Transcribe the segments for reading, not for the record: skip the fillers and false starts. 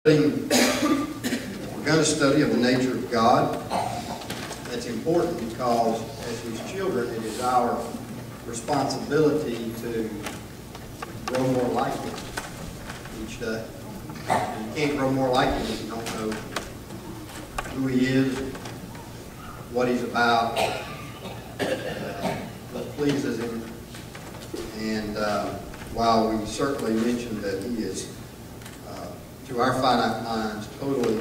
We're going to study of the nature of God. That's important because as His children, it is our responsibility to grow more like Him each day. And you can't grow more like Him if you don't know who He is, what He's about, what pleases Him. And while we certainly mentioned that He is to our finite minds, totally,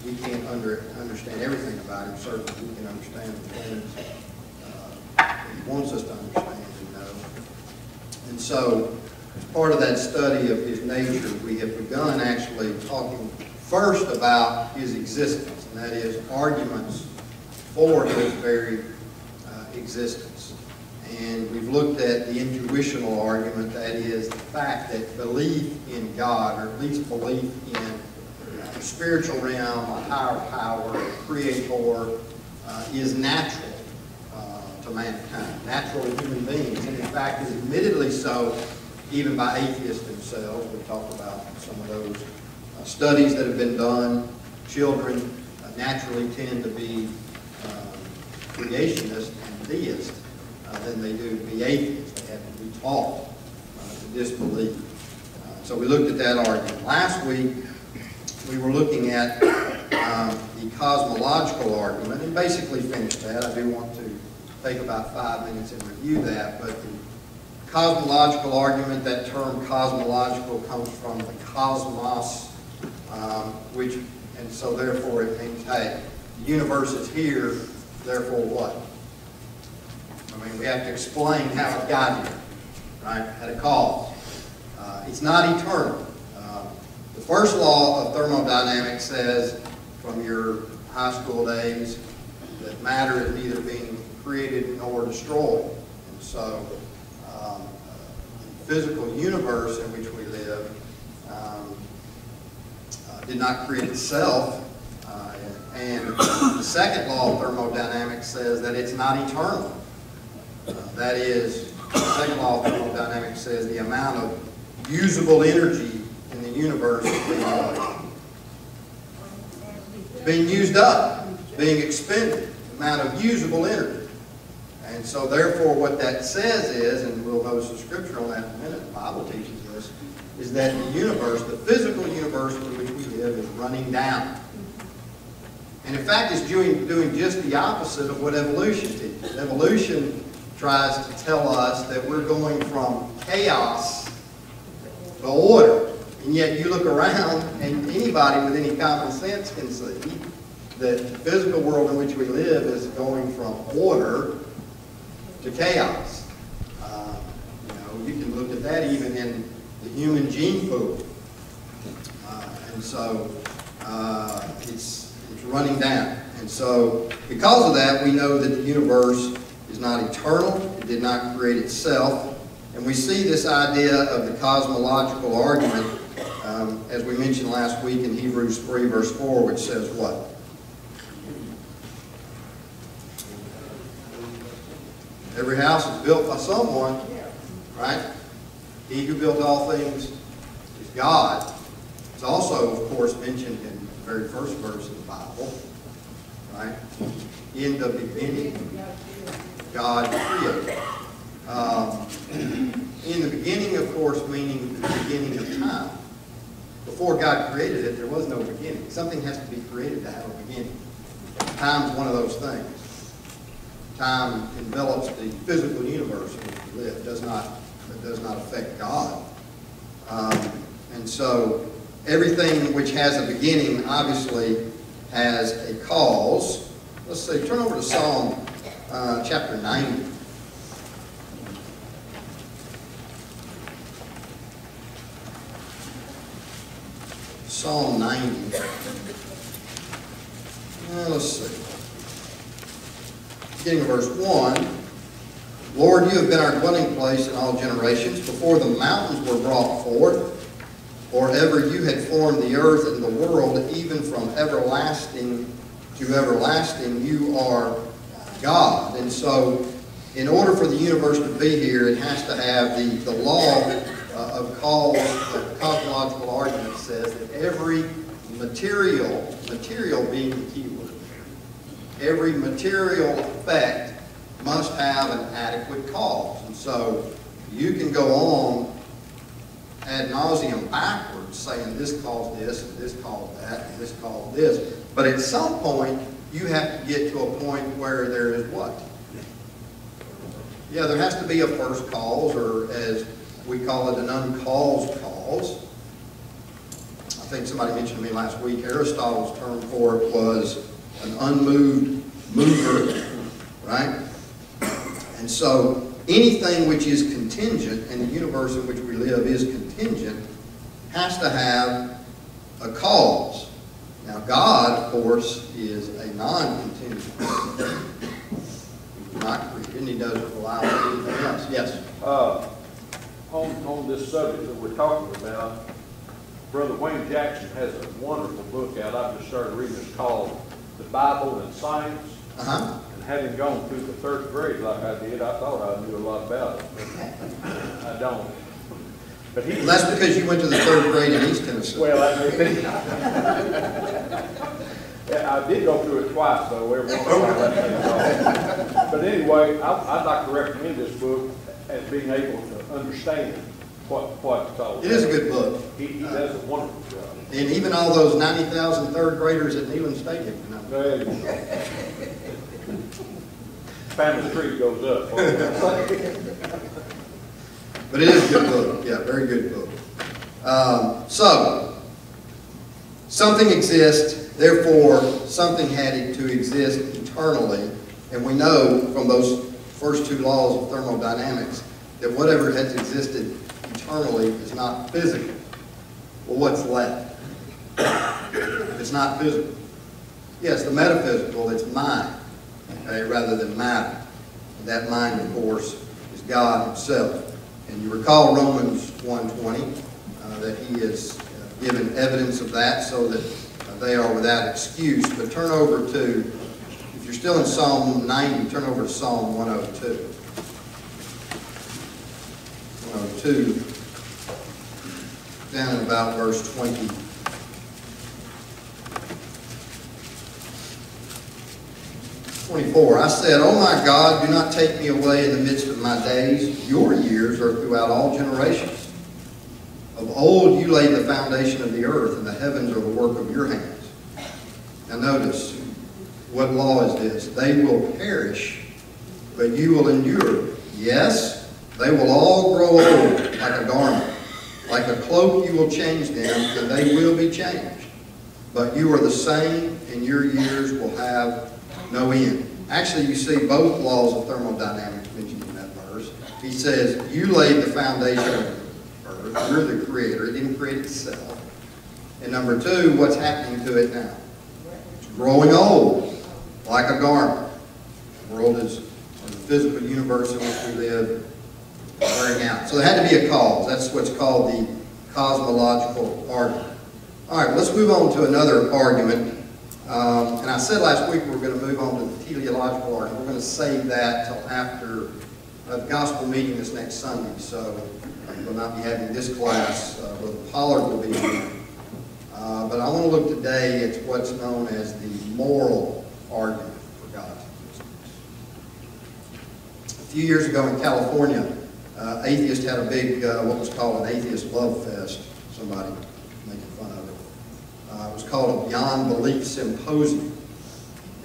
we can't understand everything about Him. Certainly, we can understand the things He wants us to understand and know. And so, as part of that study of His nature, we have begun actually talking first about His existence, and that is arguments for His very existence. And we've looked at the intuitional argument, that is the fact that belief in God, or at least belief in a spiritual realm, a higher power, a creator, is natural to mankind, natural to human beings. And in fact, is admittedly so even by atheists themselves. We talked about some of those studies that have been done. Children naturally tend to be creationists and deists than they do to be atheists. They have to be taught to disbelieve. So we looked at that argument. Last week, we were looking at the cosmological argument and basically finished that. I do want to take about 5 minutes and review that, but the cosmological argument, that term cosmological comes from the cosmos, and so therefore it means, hey, the universe is here, therefore what? I mean, we have to explain how it got here, right? At a cause. It's not eternal. The first law of thermodynamics says, from your high school days, that matter is neither being created nor destroyed. And so, the physical universe in which we live did not create itself. And the second law of thermodynamics says that it's not eternal. That is, the second law of thermodynamics says the amount of usable energy in the universe is being used up, being expended, the amount of usable energy. And so therefore what that says is, and we'll notice the scripture on that in a minute, the Bible teaches this, is that the universe, the physical universe in which we live, is running down. And in fact, it's doing just the opposite of what evolution teaches. Evolution tries to tell us that we're going from chaos to order. And yet you look around and anybody with any common sense can see that the physical world in which we live is going from order to chaos. You can look at that even in the human gene pool. And so it's running down. And so because of that, we know that the universe is not eternal. It did not create itself. And we see this idea of the cosmological argument, as we mentioned last week in Hebrews 3 verse 4, which says what? Every house is built by someone, right? He who built all things is God. It's also, of course, mentioned in the very first verse of the Bible, right? In the beginning, God created. In the beginning, of course, meaning the beginning of time. Before God created it, there was no beginning. Something has to be created to have a beginning. Time is one of those things. Time envelops the physical universe in which we live. It does not affect God. And so everything which has a beginning obviously has a cause. Let's see, turn over to Psalm chapter 90. Psalm 90. Let's see. Beginning of verse 1. Lord, you have been our dwelling place in all generations. Before the mountains were brought forth, or ever you had formed the earth and the world, even from everlasting to everlasting, you are God. And so, in order for the universe to be here, it has to have the law of cause. The cosmological argument says that every material being the key word, every material effect must have an adequate cause. And so you can go on ad nauseum backwards, saying this caused this, and this caused that, and this caused this. But at some point, you have to get to a point where there is what? Yeah, there has to be a first cause, or as we call it, an uncaused cause. I think somebody mentioned to me last week, Aristotle's term for it was an unmoved mover, right? And so anything which is contingent, and the universe in which we live is contingent, has to have a cause. Now God, of course, is a non-contingent. He's not created, and he doesn't rely on anything else. Yes? On this subject that we're talking about, Brother Wayne Jackson has a wonderful book out. I've just started reading. It's called The Bible and Science. Uh-huh. And having gone through the third grade like I did, I thought I knew a lot about it, but I don't. But Well, that's because you went to the third grade in East Tennessee. Well, I did go through it twice, though. Every once in a while, that thing's off. But anyway, I'd like to recommend this book as being able to understand what it's all about. It is a good book. He does a wonderful job. And even all those 90,000 third graders at Neyland Stadium. There you go. Family tree goes up. But it is a good book. Yeah, very good book. So, something exists, therefore something had to exist eternally. And we know from those first two laws of thermodynamics that whatever has existed eternally is not physical. Well, what's left? It's not physical. Yes, the metaphysical, it's mind, okay, rather than matter. And that mind, of course, is God himself. And you recall Romans 1:20, that he has given evidence of that so that they are without excuse. But turn over to, if you're still in Psalm 90, turn over to Psalm 102. 102, down in about verse 20. 24, I said, "Oh my God, do not take me away in the midst of my days. Your years are throughout all generations. Of old you laid the foundation of the earth, and the heavens are the work of your hands." Now notice, what law is this? They will perish, but you will endure. Yes, they will all grow old like a garment. Like a cloak you will change them, and they will be changed. But you are the same, and your years will have no end. Actually, you see both laws of thermodynamics mentioned in that verse. He says, you laid the foundation of the earth. You're the creator. It didn't create itself. And number two, what's happening to it now? It's growing old, like a garment. The world is, or the physical universe in which we live, wearing out. So there had to be a cause. That's what's called the cosmological argument. All right, let's move on to another argument. And I said last week we were going to move on to the teleological argument. We're going to save that till after the gospel meeting this next Sunday. So we'll not be having this class. Brother Pollard will be here. But I want to look today at what's known as the moral argument for God's existence. A few years ago in California, atheists had a big, what was called an atheist love fest. Somebody making fun of it. It was called a Beyond Belief Symposium.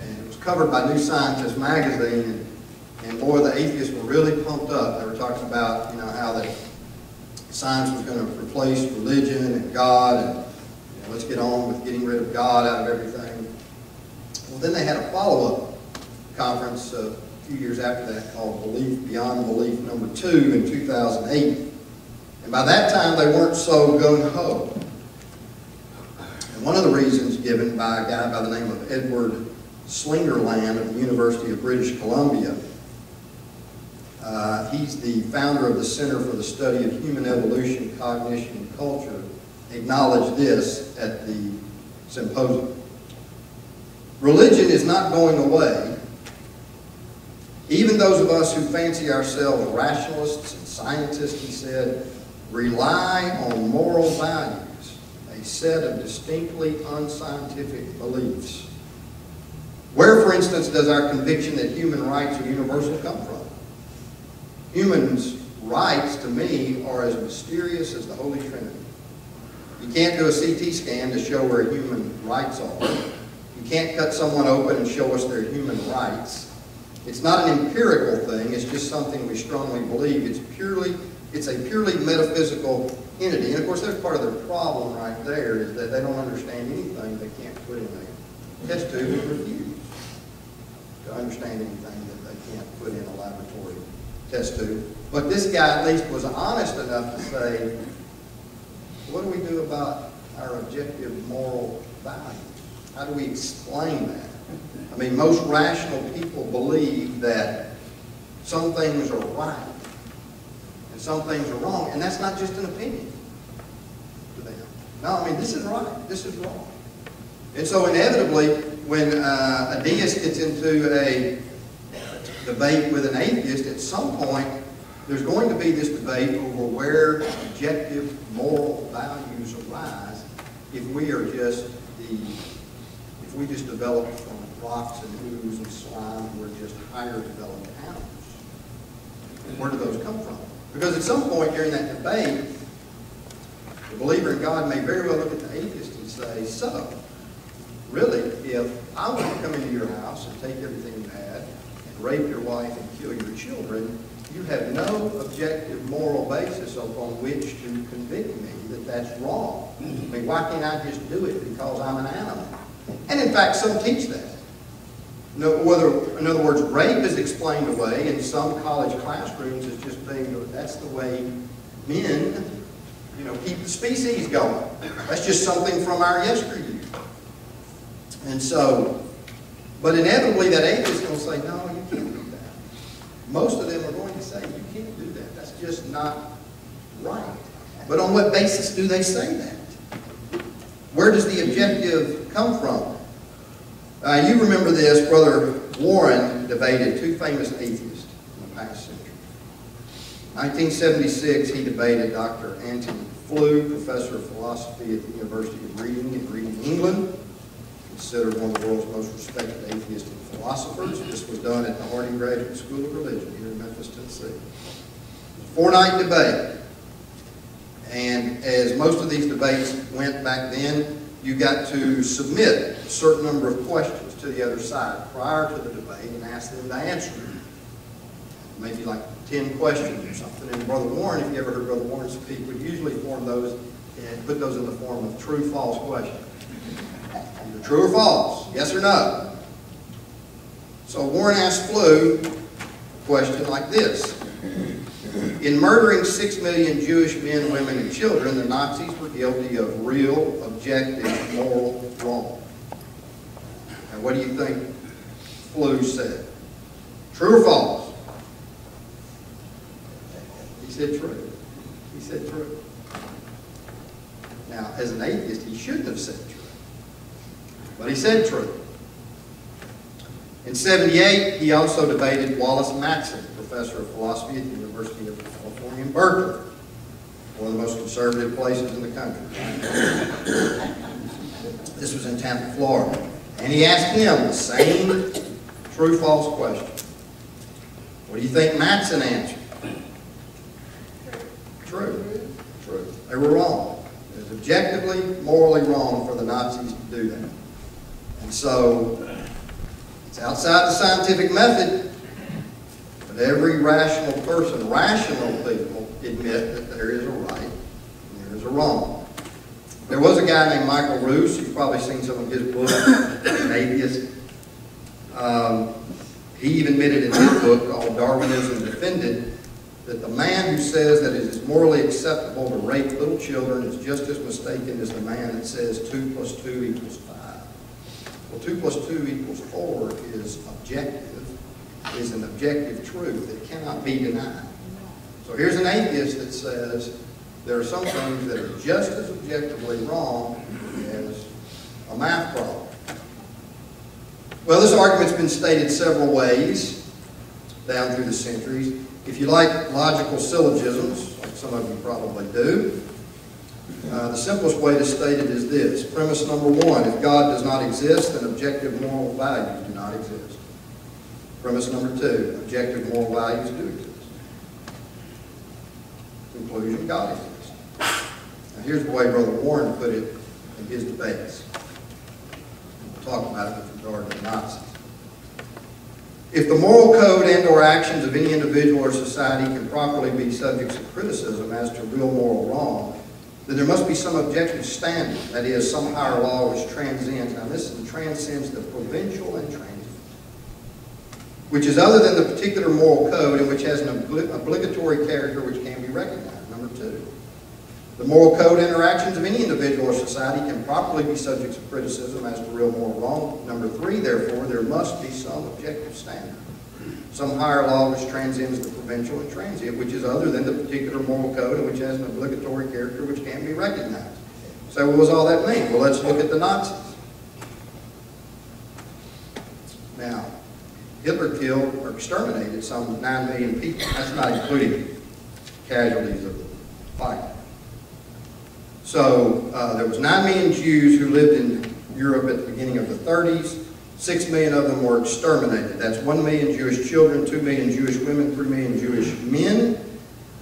And it was covered by New Scientist magazine. And boy, the atheists were really pumped up. They were talking about, how that science was going to replace religion and God, and let's get on with getting rid of God out of everything. Well, then they had a follow-up conference a few years after that called Beyond Belief number 2 in 2008. And by that time, they weren't so gung-ho. And one of the reasons given by a guy by the name of Edward Slingerland of the University of British Columbia, he's the founder of the Center for the Study of Human Evolution, Cognition, and Culture, acknowledged this at the symposium. Religion is not going away. Even those of us who fancy ourselves rationalists and scientists, he said, rely on moral values, a set of distinctly unscientific beliefs. Where, for instance, does our conviction that human rights are universal come from? Humans' rights, to me, are as mysterious as the Holy Trinity. You can't do a CT scan to show where human rights are. You can't cut someone open and show us their human rights. It's not an empirical thing. It's just something we strongly believe. It's a purely metaphysical entity. And of course, that's part of their problem right there, is that they don't understand anything they can't put in a test tube and refuse to understand anything that they can't put in a laboratory test tube. But this guy at least was honest enough to say, what do we do about our objective moral values? How do we explain that? I mean, most rational people believe that some things are right and some things are wrong, and that's not just an opinion to them. No, I mean, this is right, this is wrong. And so inevitably, when a deist gets into a debate with an atheist, at some point, there's going to be this debate over where objective moral values arise if we just develop from rocks and ooze and slime, we're just higher developed animals. Where do those come from? Because at some point during that debate, the believer in God may very well look at the atheist and say, so, really, if I want to come into your house and take everything you had and rape your wife and kill your children, you have no objective moral basis upon which to convict me that that's wrong. I mean, why can't I just do it because I'm an animal? And in fact, some teach that. In other words, rape is explained away in some college classrooms as just being, that's the way men, keep the species going. That's just something from our yesteryear. And so, but inevitably that atheist is going to say, no, you can't do that. Most of them are going to say, you can't do that. That's just not right. But on what basis do they say that? Where does the objective come from? You remember this, Brother Warren debated two famous atheists in the past century. 1976, he debated Dr. Anthony Flew, professor of philosophy at the University of Reading in Reading, England, considered one of the world's most respected atheists and philosophers. This was done at the Harding Graduate School of Religion here in Memphis, Tennessee. It was a four-night debate. And as most of these debates went back then, you got to submit a certain number of questions to the other side prior to the debate and ask them to answer them. Maybe like 10 questions or something. And Brother Warren, if you ever heard Brother Warren speak, would usually form those and put those in the form of true-false questions. Either true or false, yes or no. So Warren asked Flew a question like this. In murdering 6 million Jewish men, women, and children, the Nazis were guilty of real, objective, moral wrong. Now, what do you think Flew said? True or false? He said true. He said true. Now, as an atheist, he shouldn't have said true. But he said true. In 78, he also debated Wallace Matson, professor of philosophy at the University of California in Berkeley, one of the most conservative places in the country. This was in Tampa, Florida. And he asked him the same true-false question. What do you think Matson answered? True. True. They were wrong. It was objectively, morally wrong for the Nazis to do that. And so, it's outside the scientific method. But every rational person, rational people, admit that there is a right and there is a wrong. There was a guy named Michael Roos. You've probably seen some of his books, an atheist. He even admitted in his book called Darwinism Defended that the man who says that it is morally acceptable to rape little children is just as mistaken as the man that says 2 + 2 = 5. Well, 2 + 2 = 4 is objective, is an objective truth that cannot be denied. So here's an atheist that says there are some things that are just as objectively wrong as a math problem. Well, this argument's been stated several ways down through the centuries. If you like logical syllogisms, like some of you probably do. The simplest way to state it is this. Premise number one, if God does not exist, then objective moral values do not exist. Premise number two, objective moral values do exist. Conclusion, God exists. Now here's the way Brother Warren put it in his debates. We'll talk about it with regard to the Nazis. If the moral code and or actions of any individual or society can properly be subjects of criticism as to real moral wrong, then there must be some objective standard, that is, some higher law which transcends, now listen, transcends the provincial and transient, which is other than the particular moral code and which has an obligatory character which can be recognized. Number two, the moral code and interactions of any individual or society can properly be subjects of criticism as to real moral wrong. Number three, therefore, there must be some objective standard, some higher law which transcends the provincial and transient, which is other than the particular moral code and which has an obligatory character which can be recognized. So what does all that mean? Well, let's look at the Nazis. Now, Hitler killed or exterminated some 9 million people. That's not including casualties of the fight. So there was 9 million Jews who lived in Europe at the beginning of the 30s. 6 million of them were exterminated. That's 1 million Jewish children, 2 million Jewish women, 3 million Jewish men.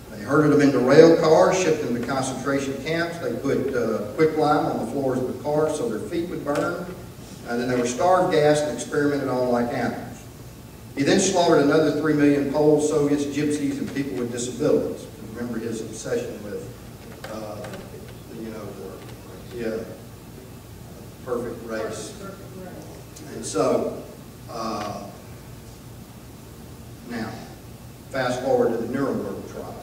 They herded them into rail cars, shipped them to concentration camps. They put quicklime on the floors of the cars so their feet would burn. And then they were starved, gassed, and experimented on like animals. He then slaughtered another 3 million Poles, Soviets, Gypsies, and people with disabilities. Remember his obsession with, perfect race. And so, now, fast forward to the Nuremberg trials.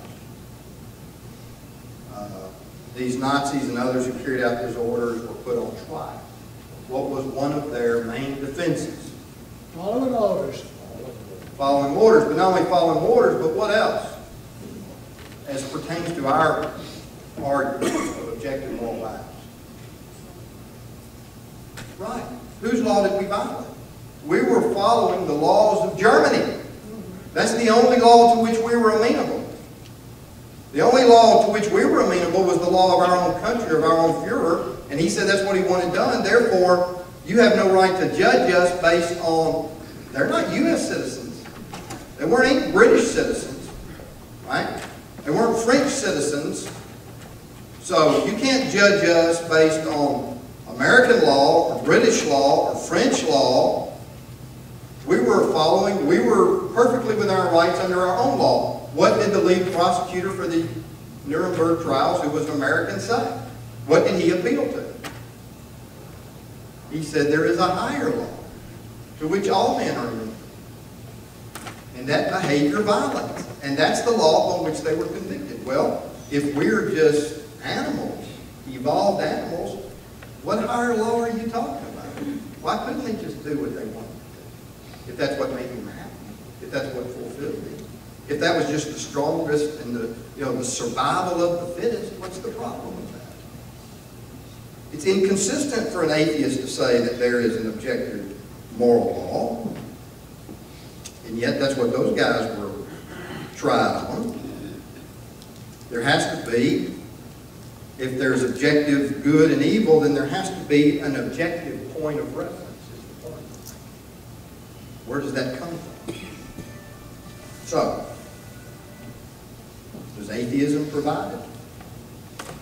These Nazis and others who carried out those orders were put on trial. What was one of their main defenses? Following orders. Following orders, but not only following orders, but what else? As pertains to our argument of objective moral values. Right. Whose law did we violate? We were following the laws of Germany. That's the only law to which we were amenable. The only law to which we were amenable was the law of our own country, of our own Führer, and he said that's what he wanted done. Therefore, you have no right to judge us based on, they're not U.S. citizens. They weren't even British citizens, right? They weren't French citizens. So you can't judge us based on American law, or British law, or French law. We were perfectly within our rights under our own law. What did the lead prosecutor for the Nuremberg trials, who was an American, say? What did he appeal to? He said there is a higher law to which all men are immune. And that behavior violates. And that's the law on which they were convicted. Well, if we're just animals, evolved animals, what higher law are you talking about? Why couldn't they just do what they wanted to do? If that's what made them happy, if that's what fulfilled them. If that was just the strongest and the survival of the fittest, what's the problem with that? It's inconsistent for an atheist to say that there is an objective moral law. And yet that's what those guys were tried on. There has to be, if there's objective good and evil, then there has to be an objective point of reference, is the point. Where does that come from? So, does atheism provide it?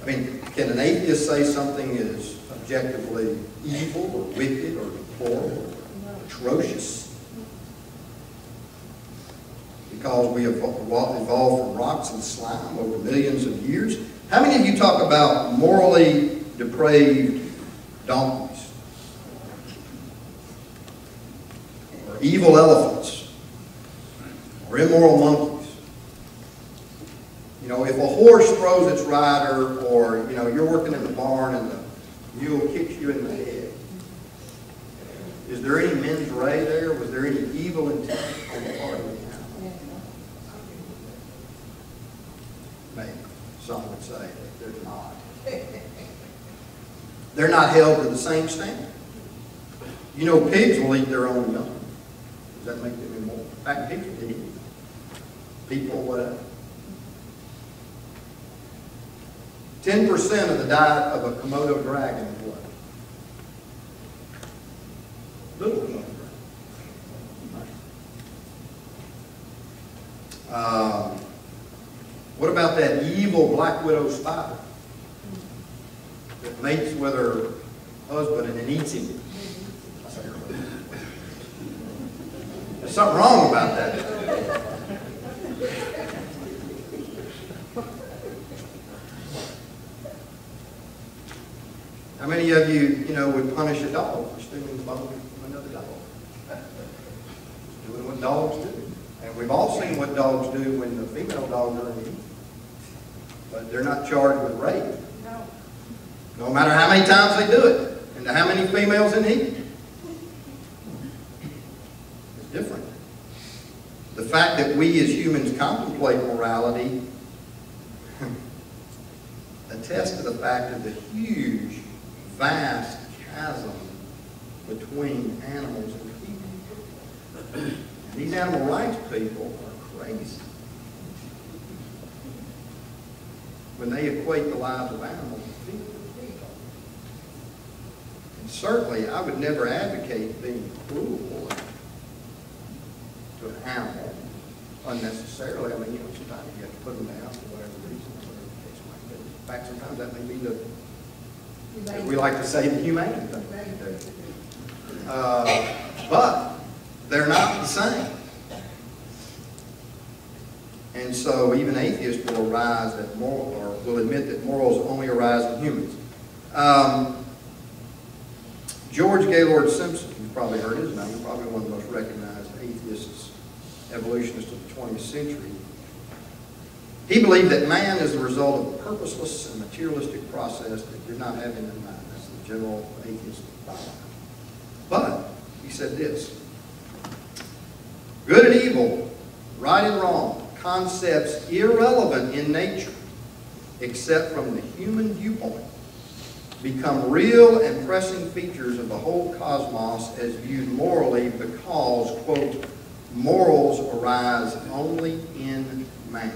I mean, can an atheist say something is objectively evil or wicked or deplorable or atrocious? Because we have evolved from rocks and slime over millions of years. How many of you talk about morally depraved donkeys? Or evil elephants? Or immoral monkeys? You know, if a horse throws its rider, or, you're working in the barn and the mule kicks you in the head, is there any mens rea there? Was there any evil intent on the part of the animal? Maybe. Some would say that there's not. They're not held to the same standard. Pigs will eat their own young. Does that make them immoral? In fact, pigs will eat people, whatever. 10% of the diet of a Komodo dragon is what? Little Komodo dragon. What about that evil black widow spider that mates with her husband and then eats him? There's something wrong about that. How many of you, would punish a dog for stealing the bone from another dog? Doing what dogs do. And we've all seen what dogs do when the female dogs are in heat. But they're not charged with rape. No. No matter how many times they do it. And how many females in heat. It's different. The fact that we as humans contemplate morality attests to the fact of the huge, vast chasm between animals and people. And these animal rights people are crazy when they equate the lives of animals with people. And certainly, I would never advocate being cruel to an animal unnecessarily. I mean, sometimes you have to put them down for whatever reason, whatever the case might be. In fact, sometimes that may be the, as we like to say, the humane thing to do. But they're not the same. And so even atheists will will admit that morals only arise in humans. George Gaylord Simpson, you've probably heard his name, probably one of the most recognized atheists, evolutionists of the 20th century. He believed that man is the result of a purposeless and materialistic process that did not have him in mind. That's the general atheist thought. But he said this: good and evil, right and wrong, concepts irrelevant in nature, except from the human viewpoint, become real and pressing features of the whole cosmos as viewed morally because, quote, morals arise only in man.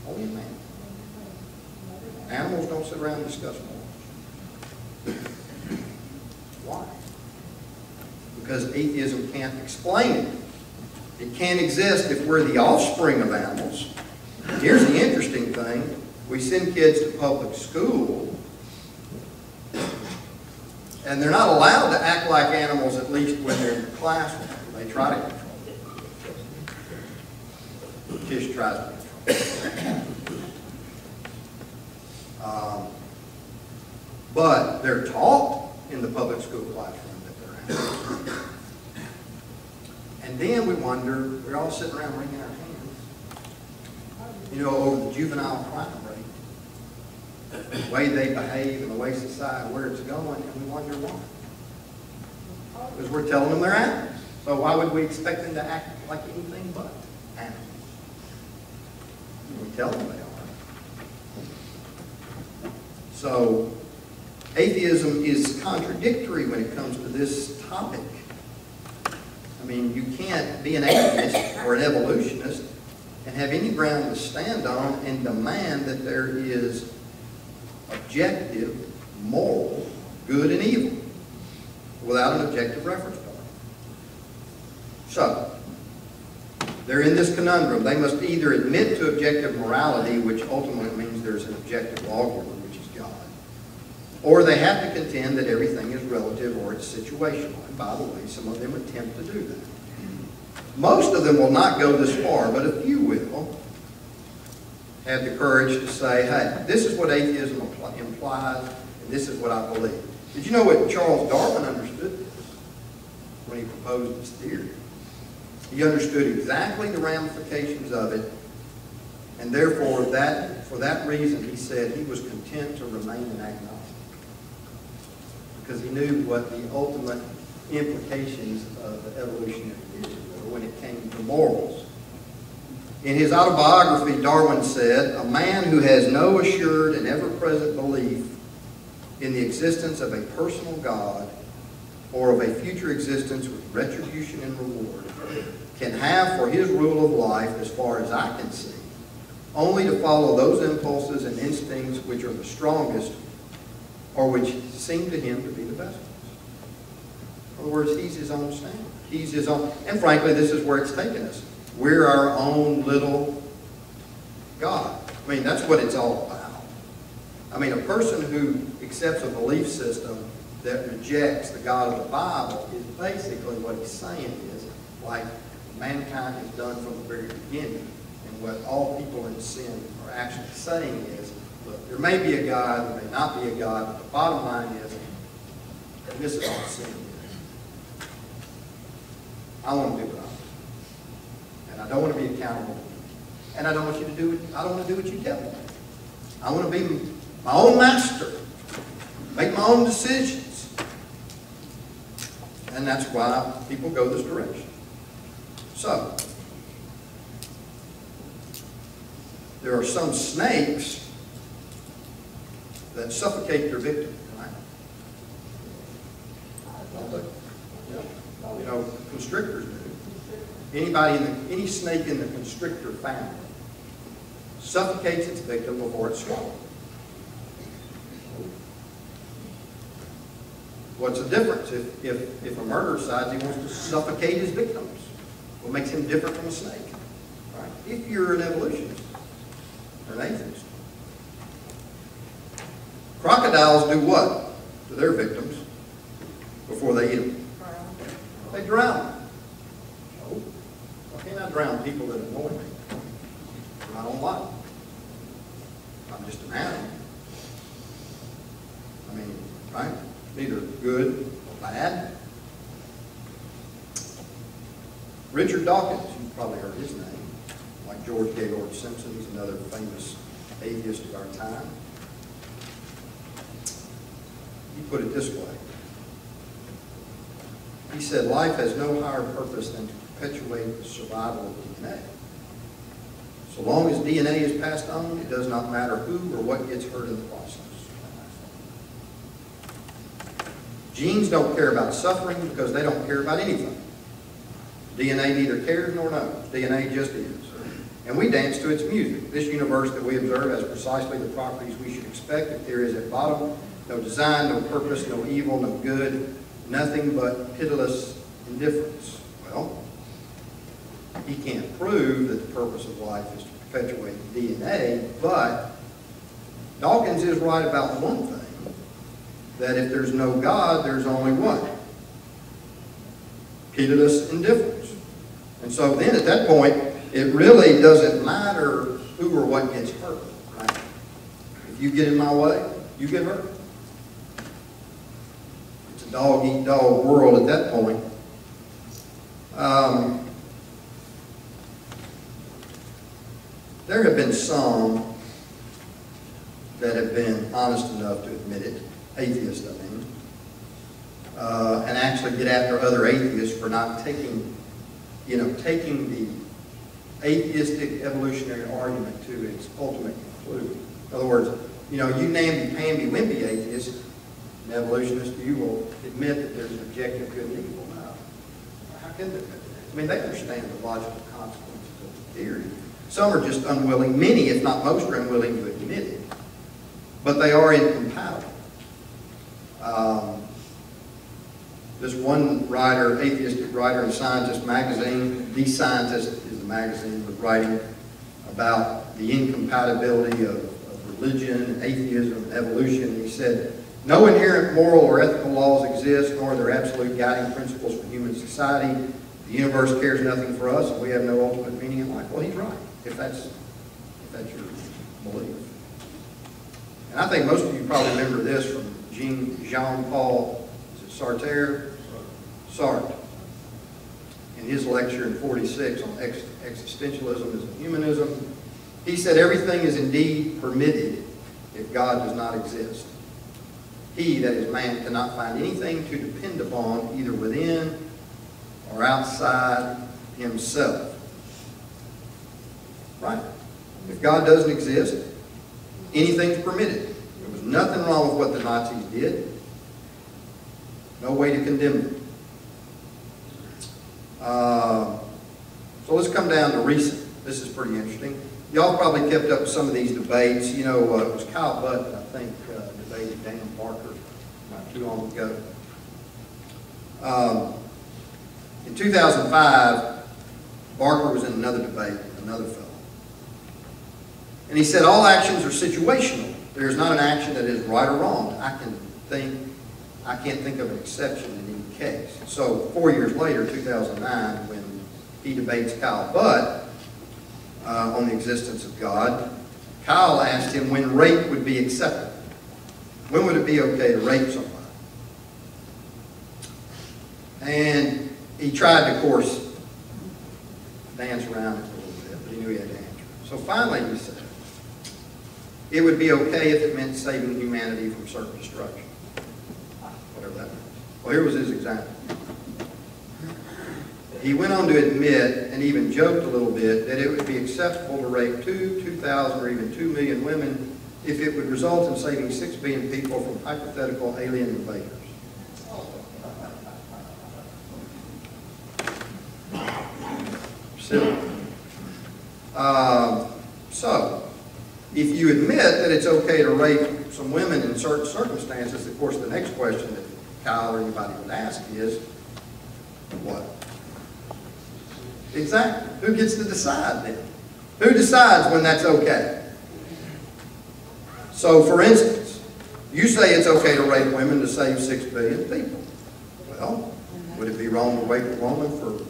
Only in man. Animals don't sit around and discuss morals. Why? Because atheism can't explain it. It can't exist if we're the offspring of animals. Here's the interesting thing. We send kids to public school, and they're not allowed to act like animals, at least when they're in the classroom. They try to control it. Tish tries to control it. But they're taught in the public school classroom that they're animals. And then we wonder, we're all sitting around wringing our hands, over the juvenile crime rate, the way they behave and the way society, where it's going, and we wonder why. Because we're telling them they're animals. So why would we expect them to act like anything but animals? We tell them they are. So atheism is contradictory when it comes to this topic. I mean, you can't be an atheist or an evolutionist and have any ground to stand on and demand that there is objective, moral, good and evil without an objective reference point. So, they're in this conundrum. They must either admit to objective morality, which ultimately means there's an objective lawgiver, which is God, or they have to contend that everything is relative or it's situational. And by the way, some of them attempt to do that. Most of them will not go this far, but a few will have the courage to say, hey, this is what atheism implies, and this is what I believe. Did you know what Charles Darwin understood this when he proposed his theory? He understood exactly the ramifications of it, and therefore, for that reason, he said he was content to remain an agnostic, because he knew what the ultimate implications of the evolutionary theory were when it came to morals. In his autobiography, Darwin said, "A man who has no assured and ever-present belief in the existence of a personal God or of a future existence with retribution and reward can have for his rule of life, as far as I can see, only to follow those impulses and instincts which are the strongest or which seem to him to be the best ones. In other words, he's his own standard. He's his own, and frankly, this is where it's taken us. We're our own little God. I mean, that's what it's all about. I mean, a person who accepts a belief system that rejects the God of the Bible is basically what he's saying is, like mankind has done from the very beginning, and what all people in sin are actually saying is, look, there may be a God, there may not be a God, but the bottom line is, and this is all sin is. I want to do what I want. And I don't want to be accountable. And I don't want you to do it. I don't want to do what you tell me. I want to be my own master. Make my own decisions. And that's why people go this direction. So, there are some snakes that suffocate their victim, right? You know, constrictors do. Any snake in the constrictor family suffocates its victim before it's swallowed. What's the difference? If a murderer decides he wants to suffocate his victims, what makes him different from a snake? Right? If you're an evolutionist or an atheist. Crocodiles do what to their victims before they eat them? They drown them. So, why can't I drown people that annoy me? I don't like them. I'm just an animal. I mean, right? Neither good or bad. Richard Dawkins, you've probably heard his name. Like George Gaylord Simpson, he's another famous atheist of our time. He put it this way. He said, life has no higher purpose than to perpetuate the survival of DNA. So long as DNA is passed on, it does not matter who or what gets hurt in the process. Genes don't care about suffering because they don't care about anything. DNA neither cares nor knows. DNA just is. And we dance to its music. This universe that we observe has precisely the properties we should expect if there is at bottom no design, no purpose, no evil, no good, nothing but pitiless indifference. Well, he can't prove that the purpose of life is to perpetuate DNA, but Dawkins is right about one thing, that if there's no God, there's only what? Pitiless indifference. And so then at that point, it really doesn't matter who or what gets hurt. Right? If you get in my way, you get hurt. It's a dog-eat-dog world at that point. There have been some that have been honest enough to admit it, atheists I mean, and actually get after other atheists for not taking the atheistic evolutionary argument to its ultimate conclusion. In other words, you namby-pamby-wimpy atheist, an evolutionist, you will admit that there's an objective good and evil. No. How can they? I mean, they understand the logical consequences of the theory. Some are just unwilling, many, if not most, are unwilling to admit it. But they are incompatible. This one writer, atheistic writer in Scientist magazine, The Scientist is the magazine, was writing about the incompatibility of religion, and atheism, and evolution. He said, no inherent moral or ethical laws exist, nor are there absolute guiding principles for human society. The universe cares nothing for us, and we have no ultimate meaning in life. Well, he's right, if that's your belief. And I think most of you probably remember this from JeanPaul Sartre, in his lecture in 46 on existentialism and humanism. He said, everything is indeed permitted if God does not exist. He, that is man, cannot find anything to depend upon either within or outside himself. Right? If God doesn't exist, anything's permitted. There was nothing wrong with what the Nazis did. No way to condemn them. So let's come down to recent. This is pretty interesting. y'all probably kept up with some of these debates. You know, it was Kyle Button, I think, debated Dan Barker not too long ago. In 2005, Barker was in another debate with another fellow. And he said, all actions are situational. There is not an action that is right or wrong. I can't think of an exception in any case. So 4 years later, 2009, when he debates Kyle Butt on the existence of God, Kyle asked him when rape would be acceptable. When would it be okay to rape somebody? And he tried to, of course, dance around it a little bit, but he knew he had to answer. So finally he said, it would be okay if it meant saving humanity from certain destruction. Whatever that means. Well, here was his example. He went on to admit, and even joked a little bit, that it would be acceptable to rape 2,000, or even 2 million women if it would result in saving 6 billion people from hypothetical alien invaders. Silly. So, if you admit that it's okay to rape some women in certain circumstances, of course the next question that Kyle or anybody would ask is, what? Exactly. Who gets to decide then? Who decides when that's okay? So, for instance, you say it's okay to rape women to save 6 billion people. Well, would it be wrong to rape a woman for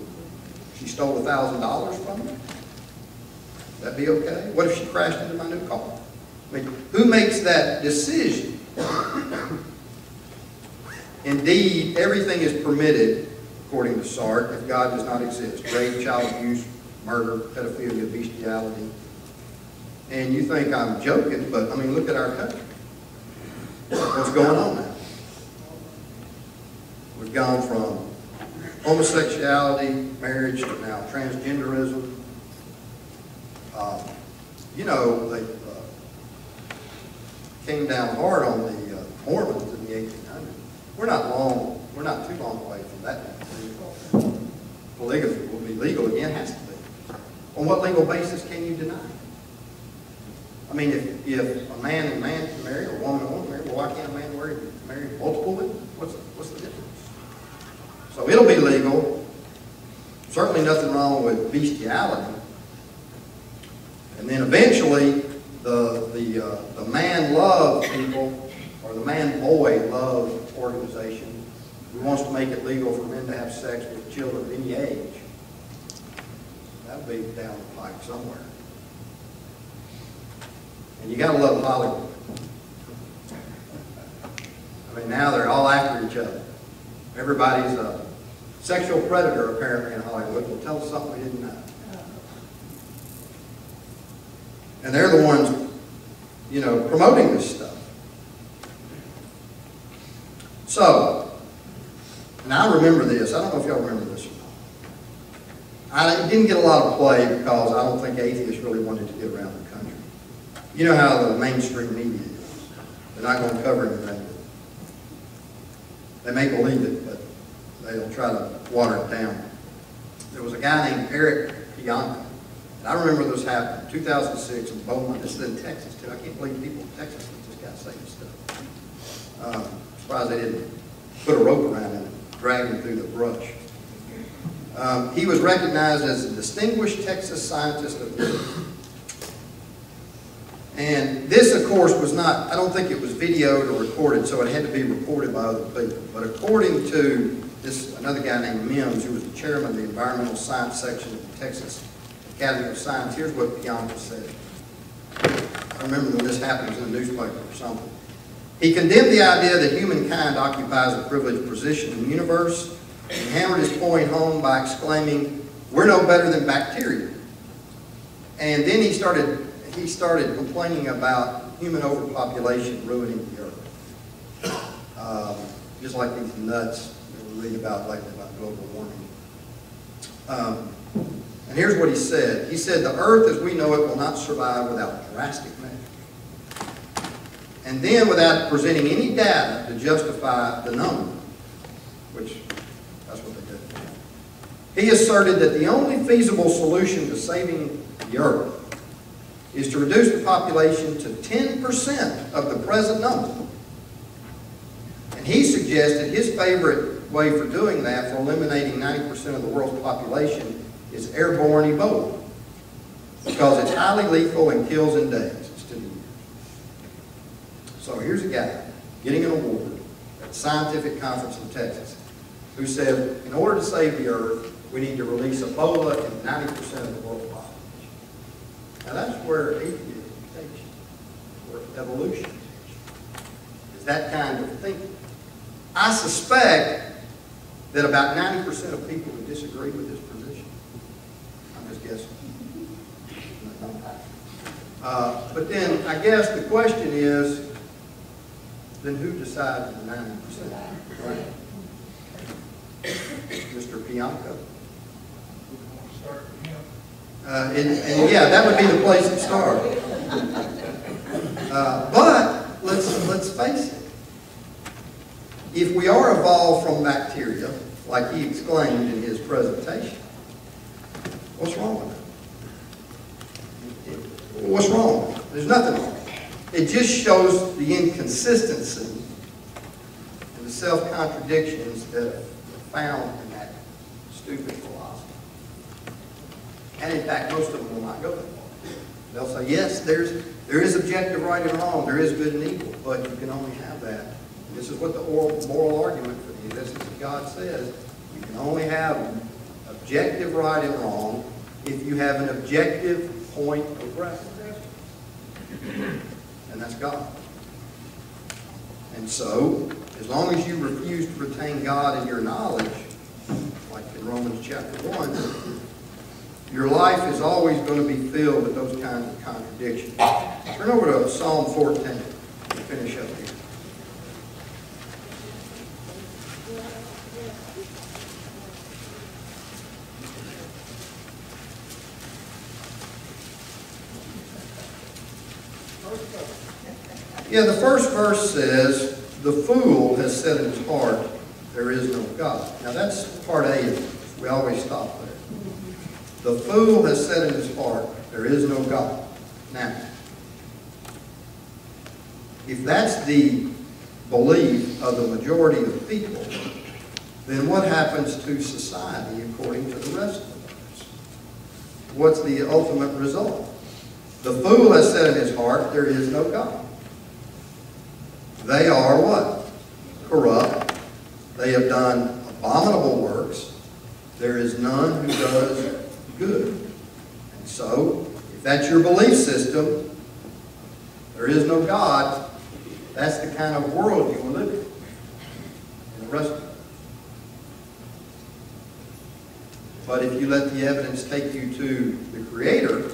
she stole $1,000 from me? Would that be okay? What if she crashed into my new car? I mean, who makes that decision? Indeed, everything is permitted, according to Sartre, if God does not exist. Rape, child abuse, murder, pedophilia, bestiality. And you think I'm joking, but I mean, look at our country. What's going on now? We've gone from homosexuality, marriage, to now transgenderism. You know, they came down hard on the Mormons in the 1800s. We're not too long away from that now. Polygamy will be legal again, has to be. On what legal basis can you deny? I mean, if a man and man can marry, or a woman and woman can marry, well, why can't a man marry multiple women? What's the difference? So it'll be legal. Certainly nothing wrong with bestiality. And then eventually, the man love people, or the man boy love organization, who wants to make it legal for men to have sex with children of any age. That'll be down the pike somewhere. And you gotta love Hollywood. I mean, now they're all after each other. Everybody's a sexual predator, apparently, in Hollywood. Well, tell us something we didn't know. And they're the ones, you know, promoting this stuff. So, and I remember this. I don't know if y'all remember this or not. It didn't get a lot of play because I don't think atheists really wanted to get around the country. You know how the mainstream media is. They're not going to cover anything. They may believe it, but they'll try to water it down. There was a guy named Eric Pianka. And I remember this happened in 2006 in Beaumont. This is in Texas, too. I can't believe people in Texas let this guy say this stuff. I'm surprised they didn't put a rope around him and drag him through the brush. He was recognized as a distinguished Texas scientist of the year. And this, of course, was not, I don't think it was videoed or recorded, so it had to be reported by other people. But according to this, another guy named Mims, who was the chairman of the environmental science section of the Texas Academy of Science, here's what Bianca said. I remember when this happened, it was in the newspaper or something. He condemned the idea that humankind occupies a privileged position in the universe, and hammered his point home by exclaiming, "We're no better than bacteria." And then he started complaining about human overpopulation ruining the earth. Just like these nuts that we read about lately about global warming. And here's what he said. He said, "The earth as we know it will not survive without drastic measures." And then without presenting any data to justify the number, which that's what they did. He asserted that the only feasible solution to saving the earth is to reduce the population to 10% of the present number. And he suggested his favorite way for doing that, for eliminating 90% of the world's population, is airborne Ebola, because it's highly lethal and kills in days instead of years. So here's a guy getting an award at a scientific conference in Texas who said, in order to save the earth, we need to release Ebola in 90% of the world's population. Now that's where atheism takes you, where evolution takes you, is that kind of thinking. I suspect that about 90% of people who disagree with this position. I'm just guessing. But then I guess the question is, then who decides the 90%? Right? Mr. Bianco. And yeah, that would be the place to start. But let's face it. If we are evolved from bacteria, like he exclaimed in his presentation, what's wrong with it? What's wrong? There's nothing wrong. It just shows the inconsistency and the self-contradictions that are found in that stupid philosophy. And in fact, most of them will not go that far. They'll say, yes, there is objective right and wrong, there is good and evil, but you can only have that. And this is what the moral argument for the existence of God says. You can only have objective right and wrong if you have an objective point of reference. And that's God. And so, as long as you refuse to retain God in your knowledge, like in Romans chapter 1, your life is always going to be filled with those kinds of contradictions. Turn over to Psalm 14 and finish up here. Yeah, the first verse says, the fool has said in his heart, there is no God. Now that's part A of it. We always stop there. The fool has said in his heart, there is no God. Now, if that's the belief of the majority of people, then what happens to society according to the rest of the verse? What's the ultimate result? The fool has said in his heart, there is no God. They are what? Corrupt. They have done abominable works. There is none who does good. And so, if that's your belief system, there is no God, that's the kind of world you will live in. And the rest of it. But if you let the evidence take you to the Creator,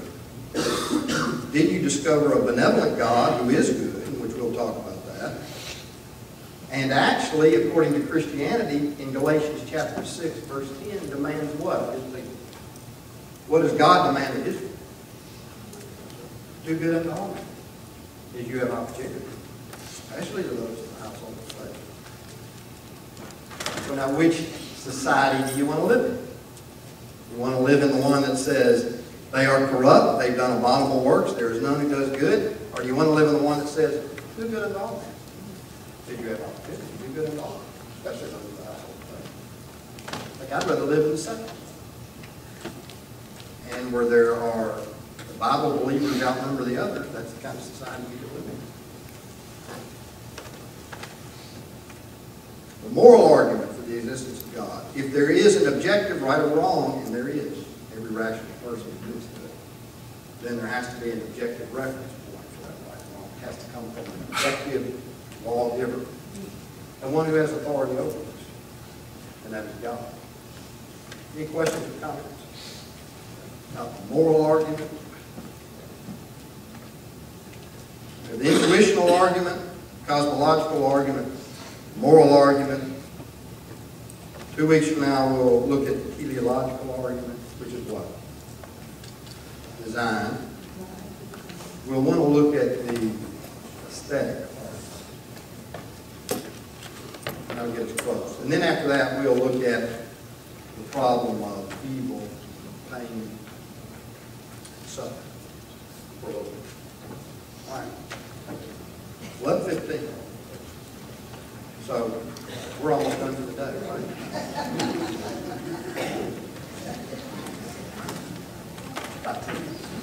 then you discover a benevolent God who is good, which we'll talk about that. And actually, according to Christianity, in Galatians chapter 6, verse 10, demands what? What does God demand of his people? Do good unto all men. Did you have opportunity? Especially to those in the household of faith. So now, which society do you want to live in? You want to live in the one that says, they are corrupt, they've done abominable works, there is none who does good? Or do you want to live in the one that says, do good unto all men? Did you have opportunity? Do good unto all men, especially those in the household of faith. Like, I'd rather live in the second. And where there are the Bible believers outnumber the others, that's the kind of society you can live in. The moral argument for the existence of God. If there is an objective right or wrong, and there is, every rational person admits to it, then there has to be an objective reference point for that right and wrong. It has to come from an objective lawgiver, and one who has authority over us, and that is God. Any questions or comments? Now, the moral argument, the intuitional argument, cosmological argument, moral argument. 2 weeks from now, we'll look at the teleological argument, which is what? Design. We'll want to look at the aesthetic argument. That'll get us close. And then after that, we'll look at the problem of evil, pain, suffering. for a little bit. All right. 11:15. So we're almost done for the day, right? About 10 minutes.